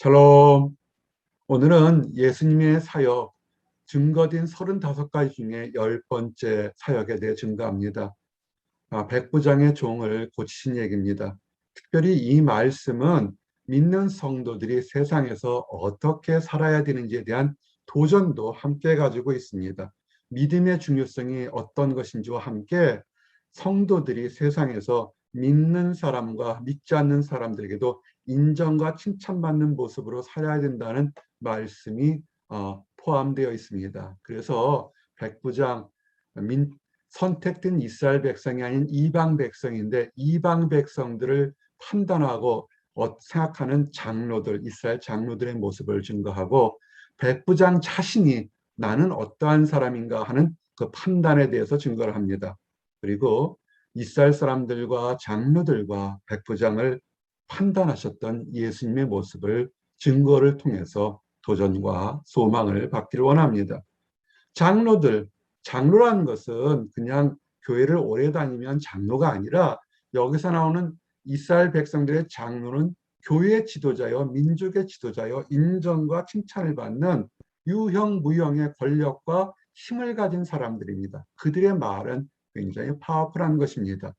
샬롬. 오늘은 예수님의 사역, 증거된 35가지 중에 10번째 사역에 대해 증거합니다. 백부장의 종을 고치신 얘기입니다. 특별히 이 말씀은 믿는 성도들이 세상에서 어떻게 살아야 되는지에 대한 도전도 함께 가지고 있습니다. 믿음의 중요성이 어떤 것인지와 함께 성도들이 세상에서 믿는 사람과 믿지 않는 사람들에게도 인정과 칭찬받는 모습으로 살아야 된다는 말씀이 포함되어 있습니다. 그래서 백부장, 선택된 이스라엘 백성이 아닌 이방 백성인데 이방 백성들을 판단하고 생각하는 장로들, 이스라엘 장로들의 모습을 증거하고 백부장 자신이 나는 어떠한 사람인가 하는 그 판단에 대해서 증거를 합니다. 그리고 이스라엘 사람들과 장로들과 백부장을 판단하셨던 예수님의 모습을 증거를 통해서 도전과 소망을 받기를 원합니다. 장로라는 것은 그냥 교회를 오래 다니면 장로가 아니라 여기서 나오는 이스라엘 백성들의 장로는 교회의 지도자요, 민족의 지도자요, 인정과 칭찬을 받는 유형무형의 권력과 힘을 가진 사람들입니다. 그들의 말은 굉장히 파워풀한 것입니다.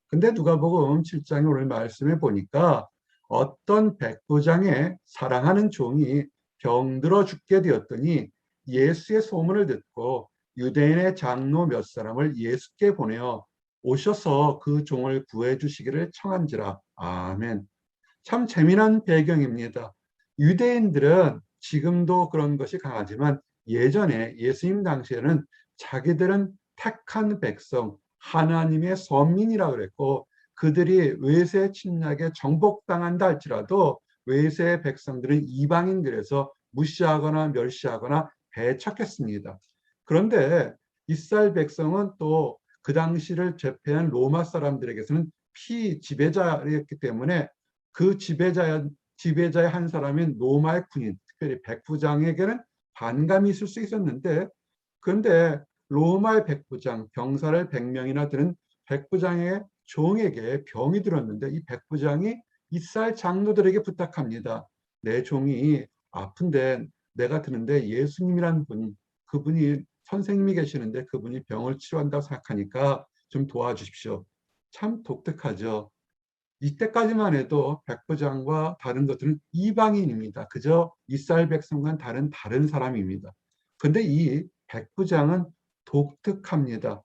근데 누가복음 7장에 오늘 말씀해 보니까 어떤 백부장의 사랑하는 종이 병들어 죽게 되었더니 예수의 소문을 듣고 유대인의 장로 몇 사람을 예수께 보내어 오셔서 그 종을 구해 주시기를 청한지라. 아멘. 참 재미난 배경입니다. 유대인들은 지금도 그런 것이 강하지만 예전에 예수님 당시에는 자기들은 택한 백성, 하나님의 선민이라고 그랬고 그들이 외세 침략에 정복당한다 할지라도 외세 백성들은 이방인들에서 무시하거나 멸시하거나 배척했습니다. 그런데 이스라엘 백성은 또 그 당시를 제패한 로마 사람들에게서는 피지배자였기 때문에 그 지배자의 한 사람인 로마의 군인, 특별히 백부장에게는 반감이 있을 수 있었는데, 그런데 로마의 백부장, 병사를 100명이나 드는 백부장의 종에게 병이 들었는데 이 백부장이 이스라엘 장로들에게 부탁합니다. 내 종이 아픈데 내가 드는데 예수님이라는 분이, 그분이 선생님이 계시는데 그분이 병을 치료한다고 생각하니까 좀 도와주십시오. 참 독특하죠. 이때까지만 해도 백부장과 다른 것들은 이방인입니다. 그저 이스라엘 백성과는 다른 사람입니다. 그런데 이 백부장은 독특합니다.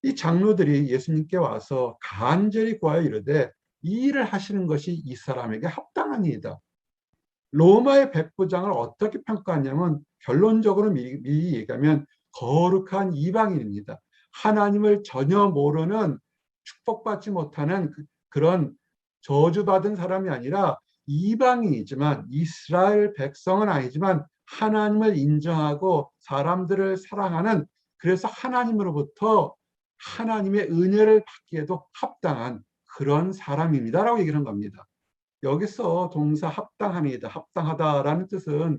이 장로들이 예수님께 와서 간절히 구하여 이르되 이 일을 하시는 것이 이 사람에게 합당한 일이다. 로마의 백부장을 어떻게 평가하냐면 결론적으로 미리 얘기하면 거룩한 이방인입니다. 하나님을 전혀 모르는 축복받지 못하는 그런 저주받은 사람이 아니라 이방인이지만 이스라엘 백성은 아니지만 하나님을 인정하고 사람들을 사랑하는, 그래서 하나님으로부터 하나님의 은혜를 받기에도 합당한 그런 사람입니다라고 얘기를 한 겁니다. 여기서 동사 합당합니다. 합당하다라는 뜻은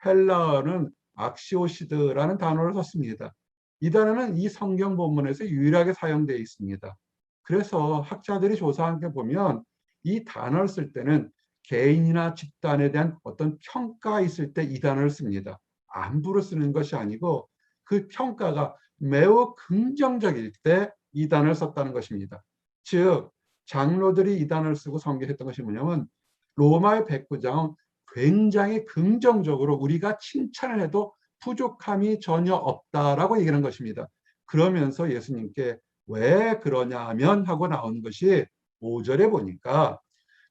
헬라어는 악시오시드라는 단어를 썼습니다. 이 단어는 이 성경 본문에서 유일하게 사용되어 있습니다. 그래서 학자들이 조사한 게 보면 이 단어를 쓸 때는 개인이나 집단에 대한 어떤 평가가 있을 때 이 단어를 씁니다. 안부로 쓰는 것이 아니고 그 평가가 매우 긍정적일 때 이 단어를 썼다는 것입니다. 즉 장로들이 이 단어를 쓰고 성경했던 것이 뭐냐면 로마의 백부장은 굉장히 긍정적으로 우리가 칭찬을 해도 부족함이 전혀 없다라고 얘기하는 것입니다. 그러면서 예수님께 왜 그러냐면 하고 나오는 것이 5절에 보니까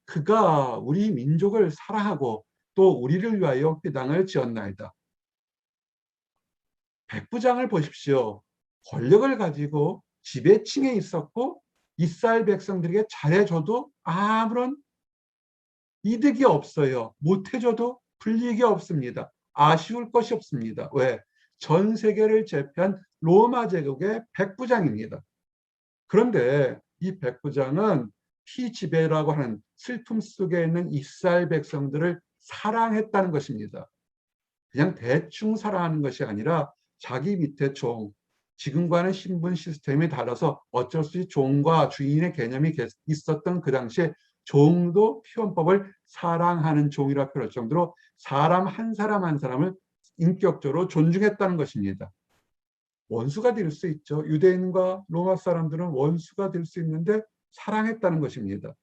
그가 우리 민족을 사랑하고 또 우리를 위하여 그 땅을 지었나이다. 백부장을 보십시오. 권력을 가지고 지배층에 있었고 이스라엘 백성들에게 잘해줘도 아무런 이득이 없어요. 못해줘도 불이익이 없습니다. 아쉬울 것이 없습니다. 왜? 전 세계를 제패한 로마 제국의 백부장입니다. 그런데 이 백부장은 피지배라고 하는 슬픔 속에 있는 이스라엘 백성들을 사랑했다는 것입니다. 그냥 대충 사랑하는 것이 아니라 자기 밑에 종, 지금과는 신분 시스템이 달라서 어쩔 수 없이 종과 주인의 개념이 있었던 그 당시에 종도 표현법을 사랑하는 종이라 표현할 정도로 사람 한 사람 한 사람을 인격적으로 존중했다는 것입니다. 원수가 될 수 있죠. 유대인과 로마 사람들은 원수가 될 수 있는데 사랑했다는 것입니다.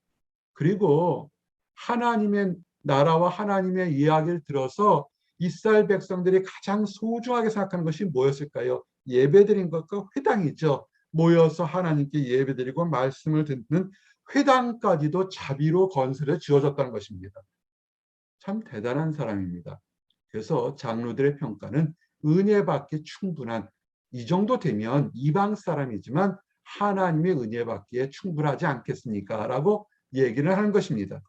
그리고 하나님의 나라와 하나님의 이야기를 들어서 이스라엘 백성들이 가장 소중하게 생각하는 것이 뭐였을까요? 예배드린 것과 회당이죠. 모여서 하나님께 예배드리고 말씀을 듣는 회당까지도 자비로 건설해 지어졌다는 것입니다. 참 대단한 사람입니다. 그래서 장로들의 평가는 은혜 받기 충분한, 이 정도 되면 이방 사람이지만 하나님의 은혜 받기에 충분하지 않겠습니까? 라고 얘기를 하는 것입니다.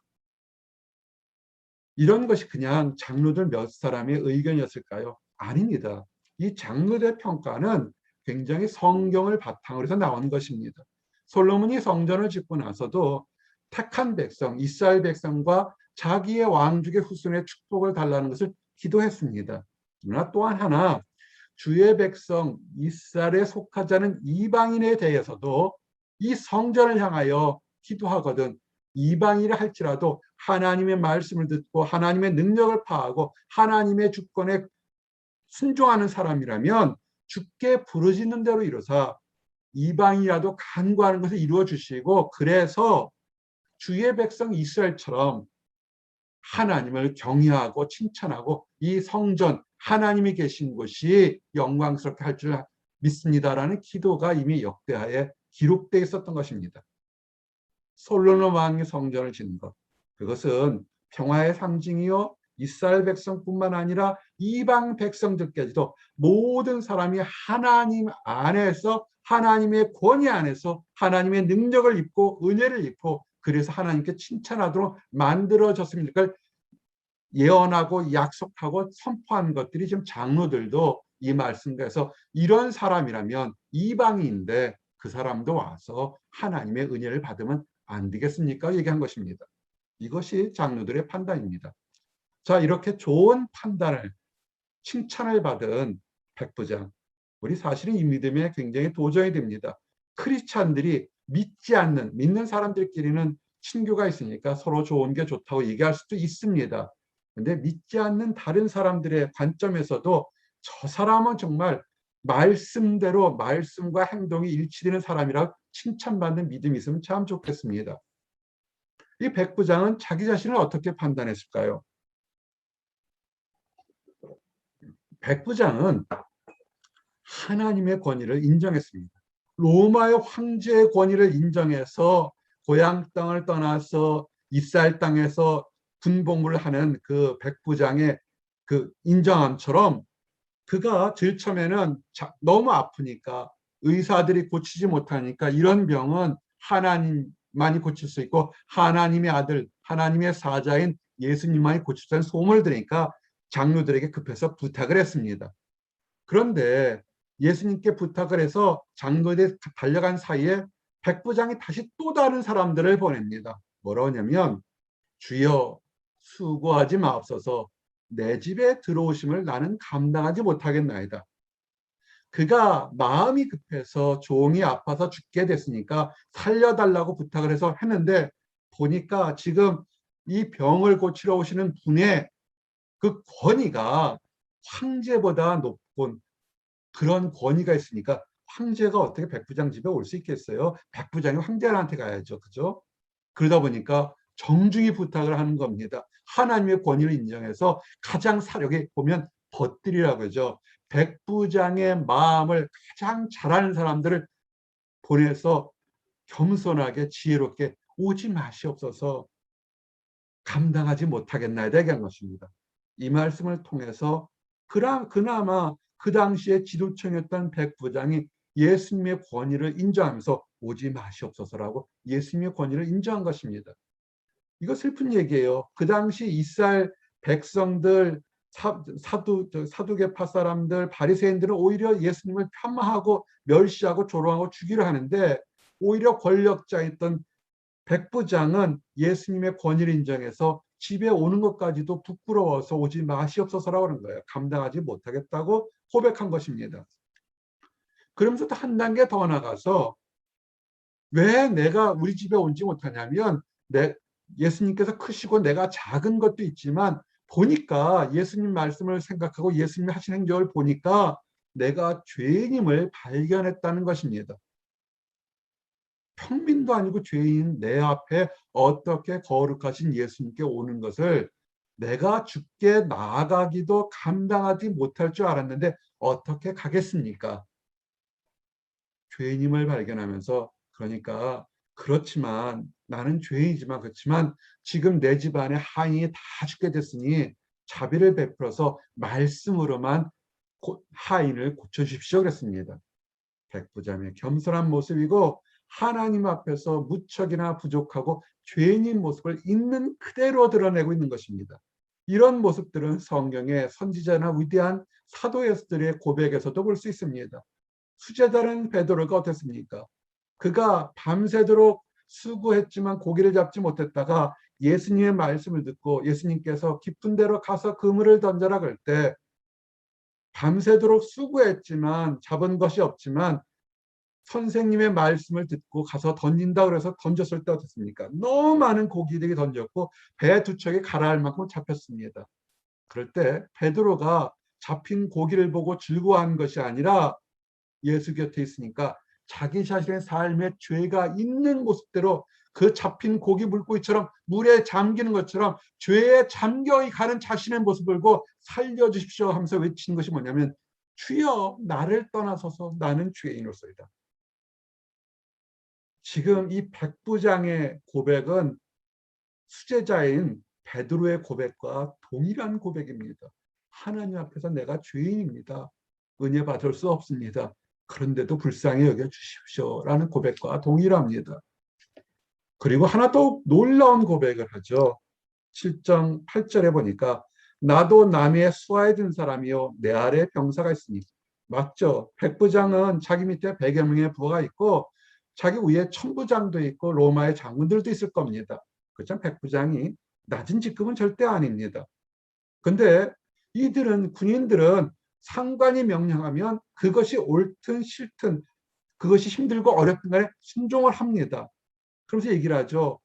이런 것이 그냥 장로들 몇 사람의 의견이었을까요? 아닙니다. 이 장로들의 평가는 굉장히 성경을 바탕으로 해서 나온 것입니다. 솔로몬이 성전을 짓고 나서도 택한 백성, 이스라엘 백성과 자기의 왕족의 후손의 축복을 달라는 것을 기도했습니다. 그러나 또한 하나, 주의 백성 이스라엘에 속하지 않은 이방인에 대해서도 이 성전을 향하여 기도하거든 이방인이라 할지라도 하나님의 말씀을 듣고 하나님의 능력을 파하고 하나님의 주권에 순종하는 사람이라면 주께 부르짖는 대로 이루사 이방이라도 간구하는 것을 이루어 주시고, 그래서 주의 백성 이스라엘처럼 하나님을 경외하고 칭찬하고 이 성전 하나님이 계신 곳이 영광스럽게 할 줄 믿습니다라는 기도가 이미 역대하에 기록되어 있었던 것입니다. 솔로몬 왕이 성전을 짓는 것, 그것은 평화의 상징이요 이스라엘 백성뿐만 아니라 이방 백성들까지도 모든 사람이 하나님 안에서 하나님의 권위 안에서 하나님의 능력을 입고 은혜를 입고 그래서 하나님께 칭찬하도록 만들어졌습니다. 예언하고 약속하고 선포한 것들이 지금 장로들도 이 말씀에서 이런 사람이라면 이방인인데 그 사람도 와서 하나님의 은혜를 받으면 안 되겠습니까? 얘기한 것입니다. 이것이 장로들의 판단입니다. 자, 이렇게 좋은 판단을 칭찬을 받은 백부장, 우리 사실은 이 믿음에 굉장히 도전이 됩니다. 크리스찬들이 믿지 않는, 믿는 사람들끼리는 친교가 있으니까 서로 좋은 게 좋다고 얘기할 수도 있습니다. 근데 믿지 않는 다른 사람들의 관점에서도 저 사람은 정말 말씀대로 말씀과 행동이 일치되는 사람이라 칭찬받는 믿음이 있으면 참 좋겠습니다. 이 백부장은 자기 자신을 어떻게 판단했을까요? 백부장은 하나님의 권위를 인정했습니다. 로마의 황제의 권위를 인정해서 고향 땅을 떠나서 이스라엘 땅에서 군복무를 하는 그 백부장의 그 인정함처럼 그가 제일 처음에는 너무 아프니까 의사들이 고치지 못하니까 이런 병은 하나님만이 고칠 수 있고 하나님의 아들, 하나님의 사자인 예수님만이 고칠 수 있다는 소문을 들으니까 장로들에게 급해서 부탁을 했습니다. 그런데 예수님께 부탁을 해서 장로들이 달려간 사이에 백부장이 다시 또 다른 사람들을 보냅니다. 뭐라고 하냐면 주여 수고하지 마옵소서 내 집에 들어오심을 나는 감당하지 못하겠나이다. 그가 마음이 급해서 종이 아파서 죽게 됐으니까 살려달라고 부탁을 해서 했는데 보니까 지금 이 병을 고치러 오시는 분의 그 권위가 황제보다 높은 그런 권위가 있으니까 황제가 어떻게 백부장 집에 올 수 있겠어요? 백부장이 황제한테 가야죠. 그죠? 그러다 보니까 정중히 부탁을 하는 겁니다. 하나님의 권위를 인정해서 가장 사력에 보면 벗들이라고 하죠. 백부장의 마음을 가장 잘하는 사람들을 보내서 겸손하게 지혜롭게 오지 마시옵소서 감당하지 못하겠나이다 얘기한 것입니다. 이 말씀을 통해서 그나마 그 당시에 지도청이었던 백부장이 예수님의 권위를 인정하면서 오지 마시옵소서라고 예수님의 권위를 인정한 것입니다. 이거 슬픈 얘기예요. 그 당시 이스라엘 백성들, 사두개파 사람들, 바리새인들은 오히려 예수님을 폄하하고 멸시하고 조롱하고 죽이려 하는데 오히려 권력자였던 백부장은 예수님의 권위를 인정해서 집에 오는 것까지도 부끄러워서 오지 마시옵소서라고 하는 거예요. 감당하지 못하겠다고 고백한 것입니다. 그러면서 또 한 단계 더 나가서 왜 내가 우리 집에 오지 못하냐면 예수님께서 크시고 내가 작은 것도 있지만 보니까 예수님 말씀을 생각하고 예수님이 하신 행적을 보니까 내가 죄인임을 발견했다는 것입니다. 평민도 아니고 죄인 내 앞에 어떻게 거룩하신 예수님께 오는 것을 내가 죽게 나아가기도 감당하지 못할 줄 알았는데 어떻게 가겠습니까? 죄인임을 발견하면서, 그러니까 그렇지만 나는 죄인이지만 그렇지만 지금 내 집안에 하인이 다 죽게 됐으니 자비를 베풀어서 말씀으로만 하인을 고쳐주십시오 그랬습니다. 백부장의 겸손한 모습이고 하나님 앞에서 무척이나 부족하고 죄인인 모습을 있는 그대로 드러내고 있는 것입니다. 이런 모습들은 성경의 선지자나 위대한 사도들의 고백에서도 볼 수 있습니다. 수제자는 베드로가 어땠습니까? 그가 밤새도록 수고했지만 고기를 잡지 못했다가 예수님의 말씀을 듣고 예수님께서 깊은 데로 가서 그물을 던져라 그럴 때 밤새도록 수고했지만 잡은 것이 없지만 선생님의 말씀을 듣고 가서 던진다 그래서 던졌을 때 어떻습니까? 너무 많은 고기들이 던졌고 배 두 척이 가라앉을 만큼 잡혔습니다. 그럴 때 베드로가 잡힌 고기를 보고 즐거워한 것이 아니라 예수 곁에 있으니까 자기 자신의 삶에 죄가 있는 모습대로 그 잡힌 고기 물고기처럼 물에 잠기는 것처럼 죄에 잠겨 가는 자신의 모습을 보고 살려주십시오 하면서 외치는 것이 뭐냐면 주여 나를 떠나소서 나는 죄인으로서이다. 지금 이 백부장의 고백은 수제자인 베드로의 고백과 동일한 고백입니다. 하나님 앞에서 내가 죄인입니다. 은혜 받을 수 없습니다. 그런데도 불쌍히 여겨주십시오라는 고백과 동일합니다. 그리고 하나 더 놀라운 고백을 하죠. 7장 8절에 보니까 나도 남의 수하에 든 사람이요 내 아래 병사가 있으니. 맞죠? 백부장은 자기 밑에 100여 명의 부하가 있고 자기 위에 천부장도 있고 로마의 장군들도 있을 겁니다. 그렇죠? 백부장이 낮은 직급은 절대 아닙니다. 근데 이들은 군인들은 상관이 명령하면 그것이 옳든 싫든 그것이 힘들고 어렵든 간에 순종을 합니다. 그러면서 얘기를 하죠.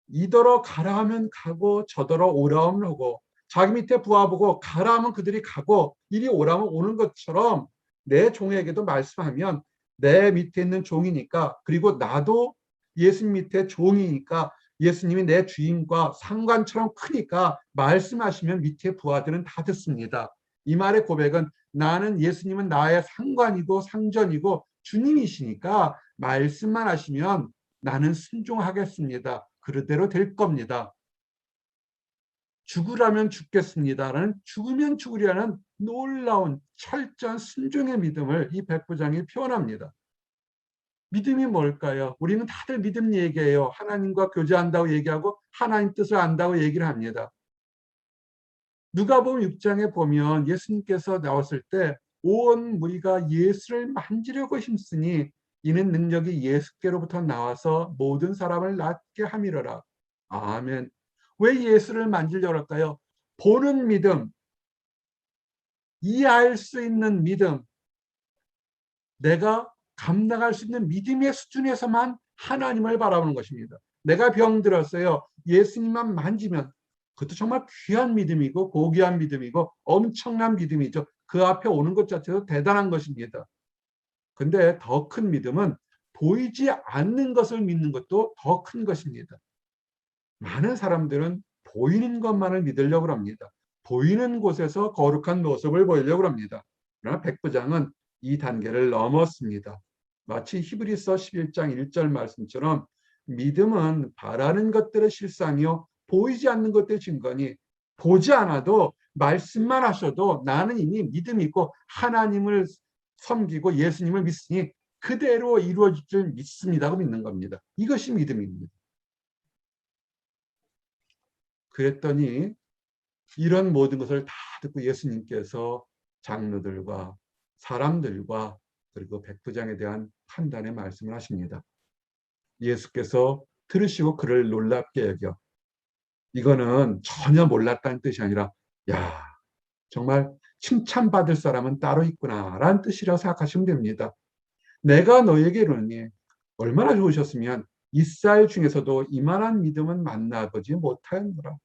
이더러 가라 하면 가고 저더러 오라 하면 오고 자기 밑에 부하 보고 가라 하면 그들이 가고 이리 오라 하면 오는 것처럼 내 종에게도 말씀하면 내 밑에 있는 종이니까 그리고 나도 예수님 밑에 종이니까 예수님이 내 주인과 상관처럼 크니까 말씀하시면 밑에 부하들은 다 듣습니다. 이 말의 고백은 나는 예수님은 나의 상관이고 상전이고 주님이시니까 말씀만 하시면 나는 순종하겠습니다. 그대로 될 겁니다. 죽으라면 죽겠습니다라는 죽으면 죽으리라는 놀라운 철저한 순종의 믿음을 이 백부장이 표현합니다. 믿음이 뭘까요? 우리는 다들 믿음 얘기해요. 하나님과 교제한다고 얘기하고 하나님 뜻을 안다고 얘기를 합니다. 누가복음 6장에 보면 예수님께서 나왔을 때 온 무리가 예수를 만지려고 힘쓰니 이는 능력이 예수께로부터 나와서 모든 사람을 낫게 함이로라. 아멘. 왜 예수를 만지려고 할까요? 보는 믿음, 이해할 수 있는 믿음, 내가 감당할 수 있는 믿음의 수준에서만 하나님을 바라보는 것입니다. 내가 병들었어요. 예수님만 만지면 그것도 정말 귀한 믿음이고 고귀한 믿음이고 엄청난 믿음이죠. 그 앞에 오는 것 자체도 대단한 것입니다. 근데 더 큰 믿음은 보이지 않는 것을 믿는 것도 더 큰 것입니다. 많은 사람들은 보이는 것만을 믿으려고 합니다. 보이는 곳에서 거룩한 모습을 보이려고 합니다. 그러나 백부장은 이 단계를 넘었습니다. 마치 히브리서 11장 1절 말씀처럼 믿음은 바라는 것들의 실상이요 보이지 않는 것들의 증거니 보지 않아도 말씀만 하셔도 나는 이미 믿음이 있고 하나님을 섬기고 예수님을 믿으니 그대로 이루어질 줄 믿습니다고 믿는 겁니다. 이것이 믿음입니다. 그랬더니 이런 모든 것을 다 듣고 예수님께서 장로들과 사람들과 그리고 백부장에 대한 판단의 말씀을 하십니다. 예수께서 들으시고 그를 놀랍게 여겨. 이거는 전혀 몰랐다는 뜻이 아니라 야 정말 칭찬받을 사람은 따로 있구나라는 뜻이라고 생각하시면 됩니다. 내가 너에게 이르노니 얼마나 좋으셨으면 이스라엘 중에서도 이만한 믿음은 만나보지 못하였노라.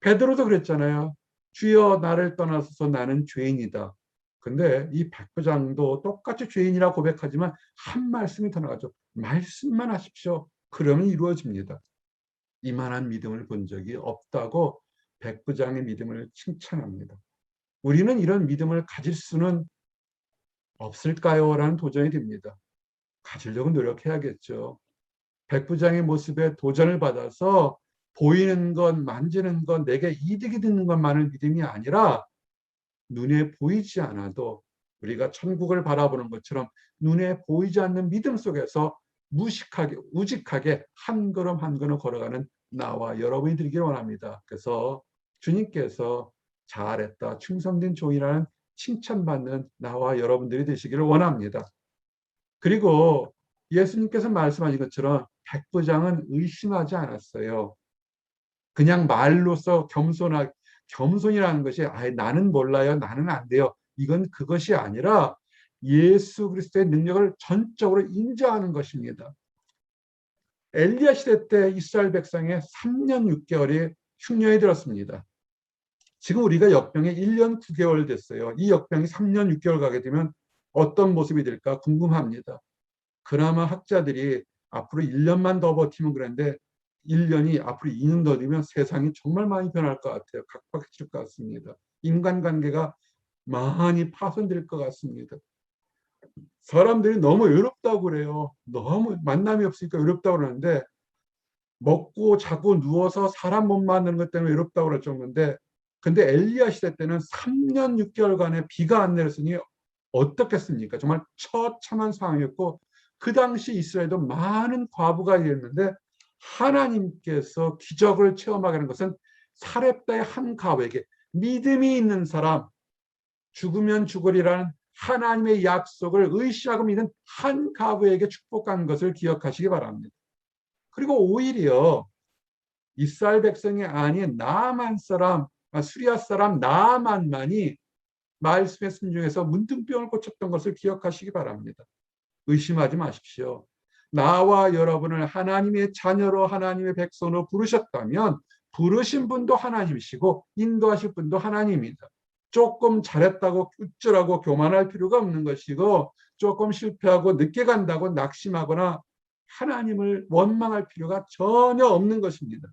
베드로도 그랬잖아요. 주여 나를 떠나소서 나는 죄인이다. 근데 이 백부장도 똑같이 죄인이라 고백하지만 한 말씀이 더 나가죠. 말씀만 하십시오. 그러면 이루어집니다. 이만한 믿음을 본 적이 없다고 백부장의 믿음을 칭찬합니다. 우리는 이런 믿음을 가질 수는 없을까요? 라는 도전이 됩니다. 가지려고 노력해야겠죠. 백부장의 모습에 도전을 받아서 보이는 것, 만지는 것, 내게 이득이 되는 것만을 믿음이 아니라 눈에 보이지 않아도 우리가 천국을 바라보는 것처럼 눈에 보이지 않는 믿음 속에서 무식하게, 우직하게 한 걸음 한 걸음 걸어가는 나와 여러분이 되기를 원합니다. 그래서 주님께서 잘했다, 충성된 종이라는 칭찬받는 나와 여러분들이 되시기를 원합니다. 그리고 예수님께서 말씀하신 것처럼 백부장은 의심하지 않았어요. 그냥 말로써 겸손이라는 것이 아예 나는 몰라요, 나는 안 돼요. 이건 그것이 아니라 예수 그리스도의 능력을 전적으로 인정하는 것입니다. 엘리야 시대 때 이스라엘 백성의 3년 6개월이 흉년이 들었습니다. 지금 우리가 역병에 1년 9개월 됐어요. 이 역병이 3년 6개월 가게 되면 어떤 모습이 될까 궁금합니다. 그나마 학자들이 앞으로 1년만 더 버티면 그랬는데 1년이 앞으로 2년 더 되면 세상이 정말 많이 변할 것 같아요. 각박해질 것 같습니다. 인간관계가 많이 파손될 것 같습니다. 사람들이 너무 외롭다고 그래요. 너무 만남이 없으니까 외롭다고 그러는데 먹고 자고 누워서 사람 못 만나는 것 때문에 외롭다고 그럴 정도인데 근데 엘리야 시대 때는 3년 6개월간의 비가 안 내렸으니 어떻겠습니까? 정말 처참한 상황이었고 그 당시 이스라엘도 많은 과부가 있었는데 하나님께서 기적을 체험하게 하는 것은 사렙다의 한 가부에게 믿음이 있는 사람, 죽으면 죽으리라는 하나님의 약속을 의심하고 믿는 한 가부에게 축복한 것을 기억하시기 바랍니다. 그리고 오히려 이스라엘 백성이 아닌 나만 사람, 수리아 사람 나만만이 말씀에 순종해서 문둥병을 고쳤던 것을 기억하시기 바랍니다. 의심하지 마십시오. 나와 여러분을 하나님의 자녀로 하나님의 백성으로 부르셨다면 부르신 분도 하나님이시고 인도하실 분도 하나님입니다. 조금 잘했다고 우쭐하고 교만할 필요가 없는 것이고 조금 실패하고 늦게 간다고 낙심하거나 하나님을 원망할 필요가 전혀 없는 것입니다.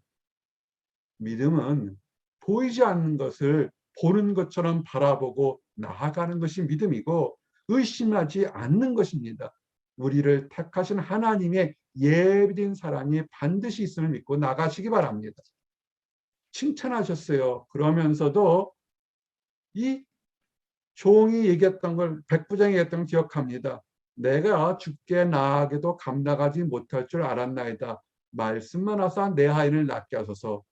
믿음은 보이지 않는 것을 보는 것처럼 바라보고 나아가는 것이 믿음이고 의심하지 않는 것입니다. 우리를 택하신 하나님의 예비된 사람이 반드시 있음을 믿고 나가시기 바랍니다. 칭찬하셨어요. 그러면서도 이 종이 얘기했던 걸 백부장이 얘기했던 걸 기억합니다. 내가 죽게 나아가도 감당하지 못할 줄 알았나이다. 말씀만 하사 내 아이를 낫게 하소서.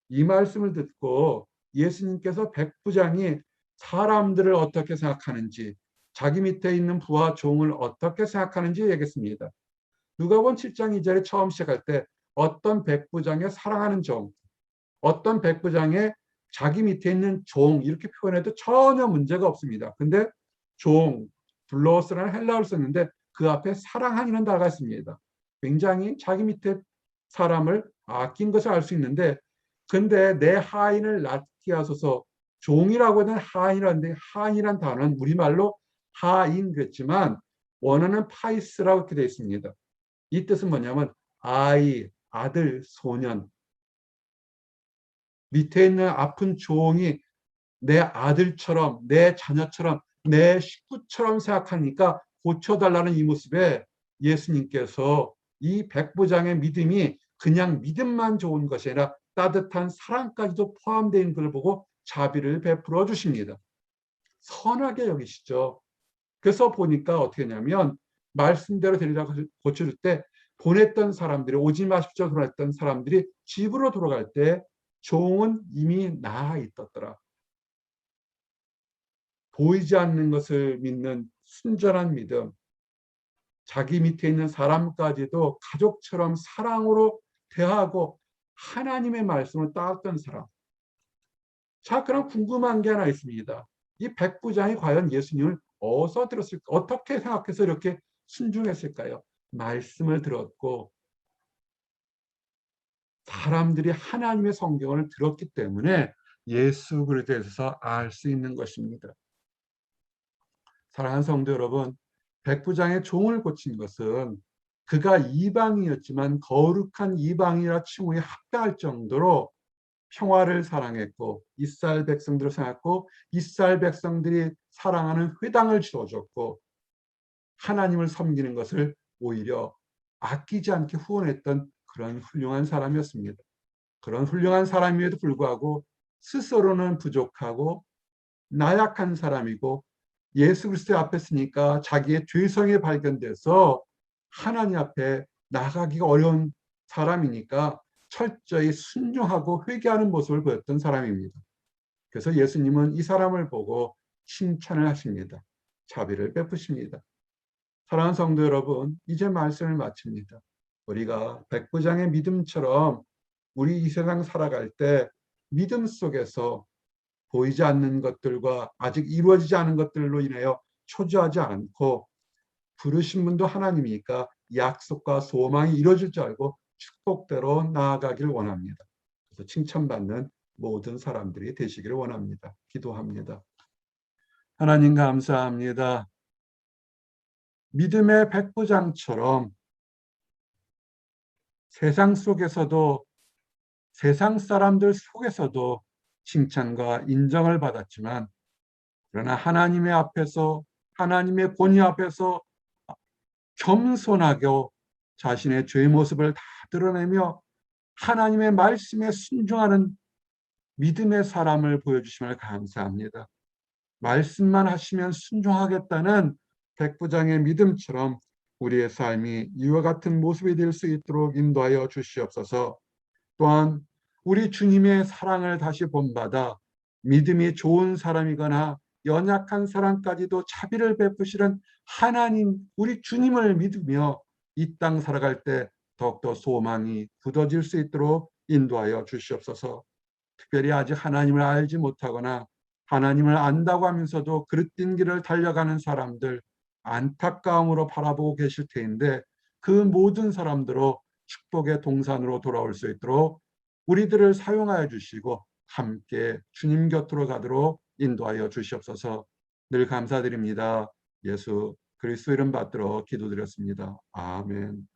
이 말씀을 듣고 예수님께서 백부장이 사람들을 어떻게 생각하는지 자기 밑에 있는 부하 종을 어떻게 생각하는지 얘기했습니다. 누가복음 7장 2절에 처음 시작할 때 어떤 백부장의 사랑하는 종, 어떤 백부장의 자기 밑에 있는 종 이렇게 표현해도 전혀 문제가 없습니다. 근데 종, 블로스라는 헬라어를 썼는데 그 앞에 사랑하는 단어가 있습니다. 굉장히 자기 밑에 사람을 아낀 것을 알 수 있는데 근데 내 하인을 낫게 하소서 종이라고 하는 하인이라는데 하인이란 단어는 우리말로 하인 그랬지만 원어는 파이스라고 이렇게 되어 있습니다. 이 뜻은 뭐냐면 아이, 아들, 소년 밑에 있는 아픈 종이 내 아들처럼 내 자녀처럼 내 식구처럼 생각하니까 고쳐달라는 이 모습에 예수님께서 이 백부장의 믿음이 그냥 믿음만 좋은 것이 아니라 따뜻한 사랑까지도 포함되어 있는 걸 보고 자비를 베풀어 주십니다. 선하게 여기시죠. 그래서 보니까 어떻게 하냐면 말씀대로 데리다 고쳐줄 때 보냈던 사람들이 오지 마십시오 보냈던 사람들이 집으로 돌아갈 때 종은 이미 나아 있었더라. 보이지 않는 것을 믿는 순전한 믿음, 자기 밑에 있는 사람까지도 가족처럼 사랑으로 대하고 하나님의 말씀을 따랐던 사람. 자, 그럼 궁금한 게 하나 있습니다. 이 백부장이 과연 예수님을 어디서 들었을까? 어떻게 생각해서 이렇게 순종했을까요? 말씀을 들었고 사람들이 하나님의 성경을 들었기 때문에 예수 그리스도에 대해서 알 수 있는 것입니다. 사랑하는 성도 여러분, 백부장의 종을 고친 것은 그가 이방이었지만 거룩한 이방이라 칭호에 합당할 정도로 평화를 사랑했고 이스라엘 백성들을 사랑했고 이스라엘 백성들이 사랑하는 회당을 지어줬고 하나님을 섬기는 것을 오히려 아끼지 않게 후원했던 그런 훌륭한 사람이었습니다. 그런 훌륭한 사람임에도 불구하고 스스로는 부족하고 나약한 사람이고 예수 그리스도 앞에 서니까 자기의 죄성이 발견돼서 하나님 앞에 나가기가 어려운 사람이니까 철저히 순종하고 회개하는 모습을 보였던 사람입니다. 그래서 예수님은 이 사람을 보고 칭찬을 하십니다. 자비를 베푸십니다. 사랑하는 성도 여러분, 이제 말씀을 마칩니다. 우리가 백부장의 믿음처럼 우리 이 세상 살아갈 때 믿음 속에서 보이지 않는 것들과 아직 이루어지지 않은 것들로 인하여 초조하지 않고 부르신 분도 하나님이니까 약속과 소망이 이루어질 줄 알고 축복대로 나아가길 원합니다. 그래서 칭찬받는 모든 사람들이 되시기를 원합니다. 기도합니다. 하나님 감사합니다. 믿음의 백부장처럼 세상 속에서도 세상 사람들 속에서도 칭찬과 인정을 받았지만 그러나 하나님의 앞에서 하나님의 본의 앞에서 겸손하게 자신의 죄의 모습을 다 드러내며 하나님의 말씀에 순종하는 믿음의 사람을 보여주심을 감사합니다. 말씀만 하시면 순종하겠다는 백부장의 믿음처럼 우리의 삶이 이와 같은 모습이 될 수 있도록 인도하여 주시옵소서. 또한 우리 주님의 사랑을 다시 본받아 믿음이 좋은 사람이거나 연약한 사람까지도 자비를 베푸시는 하나님, 우리 주님을 믿으며 이 땅 살아갈 때 더욱더 소망이 굳어질 수 있도록 인도하여 주시옵소서. 특별히 아직 하나님을 알지 못하거나 하나님을 안다고 하면서도 그릇된 길을 달려가는 사람들 안타까움으로 바라보고 계실 테인데 그 모든 사람들로 축복의 동산으로 돌아올 수 있도록 우리들을 사용하여 주시고 함께 주님 곁으로 가도록 인도하여 주시옵소서. 늘 감사드립니다. 예수 그리스도 이름 받들어 기도드렸습니다. 아멘.